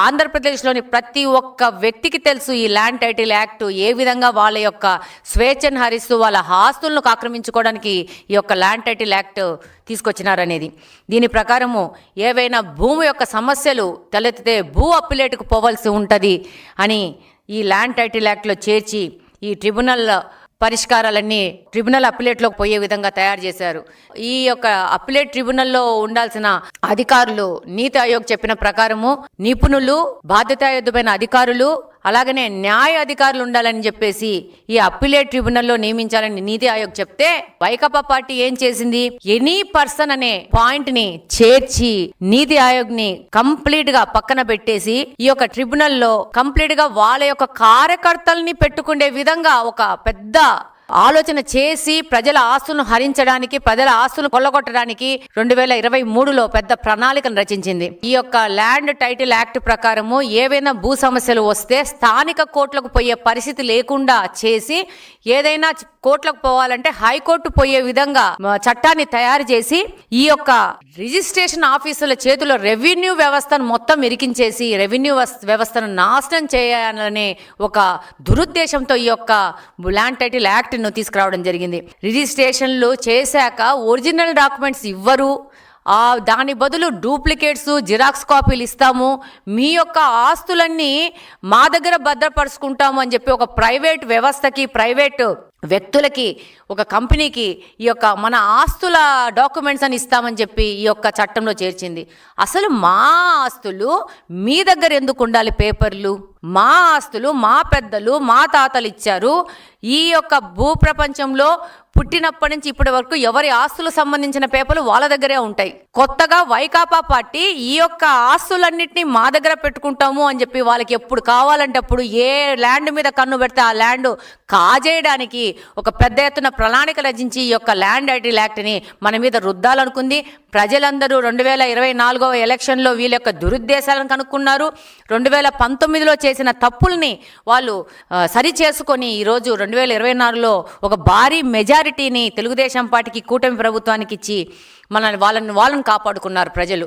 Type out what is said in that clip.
ఆంధ్రప్రదేశ్లోని ప్రతి ఒక్క వ్యక్తికి తెలుసు ఈ ల్యాండ్ టైటిల్ యాక్ట్ ఏ విధంగా వాళ్ళ యొక్క స్వేచ్ఛను హరిస్తూ వాళ్ళ ఆస్తులను ఆక్రమించుకోవడానికి ఈ యొక్క ల్యాండ్ టైటిల్ యాక్ట్ తీసుకొచ్చినారనేది. దీని ప్రకారము ఏవైనా భూమి యొక్క సమస్యలు తలెత్తితే భూ అప్పిలేటుకు పోవాల్సి ఉంటుంది అని ఈ ల్యాండ్ టైటిల్ యాక్ట్లో చేర్చి ఈ ట్రిబ్యునల్ పరిష్కారాలన్నీ ట్రిబ్యునల్ అప్పిలేట్లోకి పోయే విధంగా తయారు చేశారు. ఈ యొక్క అప్పిలేట్ ట్రిబ్యునల్లో ఉండాల్సిన అధికారులు నీతి ఆయోగ్ చెప్పిన ప్రకారము నిపుణులు, బాధ్యతాయుతమైన అధికారులు, అలాగనే న్యాయ అధికారులు ఉండాలని చెప్పేసి ఈ అప్పిలేట్ ట్రిబ్యునల్లో నియమించాలని నీతి ఆయోగ్ చెప్తే వైకాపా పార్టీ ఏం చేసింది, ఎనీ పర్సన్ అనే పాయింట్ ని చేర్చి నీతి ఆయోగ్ ని కంప్లీట్ గా పక్కన పెట్టేసి ఈ యొక్క ట్రిబ్యునల్లో కంప్లీట్ గా వాళ్ళ యొక్క కార్యకర్తల్ని పెట్టుకునే విధంగా ఒక పెద్ద ఆలోచన చేసి ప్రజల ఆస్తులను హరించడానికి, ప్రజల ఆస్తులను కొల్లగొట్టడానికి 2023లో పెద్ద ప్రణాళికను రచించింది. ఈ యొక్క ల్యాండ్ టైటిల్ యాక్ట్ ప్రకారము ఏవైనా భూ సమస్యలు వస్తే స్థానిక కోర్టులకు పోయే పరిస్థితి లేకుండా చేసి, ఏదైనా కోర్టులకు పోవాలంటే హైకోర్టు పోయే విధంగా చట్టాన్ని తయారు చేసి ఈ యొక్క రిజిస్ట్రేషన్ ఆఫీసుల చేతిలో రెవెన్యూ వ్యవస్థను మొత్తం ఇరికించేసి రెవెన్యూ వ్యవస్థను నాశనం చేయాలనే ఒక దురుద్దేశంతో ఈ యొక్క ల్యాండ్ టైటిల్ యాక్ట్ తీసుకురావడం జరిగింది. రిజిస్ట్రేషన్లు చేశాక ఒరిజినల్ డాక్యుమెంట్స్ ఇవ్వరు, దాని బదులు డూప్లికేట్స్, జిరాక్స్ కాపీలు ఇస్తాము, మీ యొక్క ఆస్తులన్నీ మా దగ్గర భద్రపరుచుకుంటాము అని చెప్పి ఒక ప్రైవేట్ వ్యవస్థకి, ప్రైవేట్ వ్యక్తులకి, ఒక కంపెనీకి ఈ యొక్క మన ఆస్తుల డాక్యుమెంట్స్ అని ఇస్తామని చెప్పి ఈ యొక్క చట్టంలో చేర్చింది. అసలు మా ఆస్తులు మీ దగ్గర ఎందుకు ఉండాలి? పేపర్లు మా ఆస్తులు మా పెద్దలు మా తాతలు ఇచ్చారు. ఈ యొక్క భూప్రపంచంలో పుట్టినప్పటి నుంచి ఇప్పటి వరకు ఎవరి ఆస్తులు సంబంధించిన పేపర్లు వాళ్ళ దగ్గరే ఉంటాయి. కొత్తగా వైకాపా పార్టీ ఈ యొక్క ఆస్తులన్నింటినీ మా దగ్గర పెట్టుకుంటాము అని చెప్పి వాళ్ళకి ఎప్పుడు కావాలంటే అప్పుడు ఏ ల్యాండ్ మీద కన్ను పెడితే ఆ ల్యాండ్ కాజేయడానికి ఒక పెద్ద ఎత్తున ప్రణాళిక రచించి ఈ యొక్క ల్యాండ్ టైటిల్ యాక్ట్ని మన మీద రుద్దాలనుకుంది. ప్రజలందరూ 2024 ఎలక్షన్లో వీళ్ళ యొక్క దురుద్దేశాలను కనుక్కున్నారు. 2019లో చేసిన తప్పుల్ని వాళ్ళు సరి చేసుకొని ఈరోజు 2024లో ఒక భారీ మెజారిటీని తెలుగుదేశం పార్టీకి, కూటమి ప్రభుత్వానికి ఇచ్చి వాళ్ళని కాపాడుకున్నారు ప్రజలు.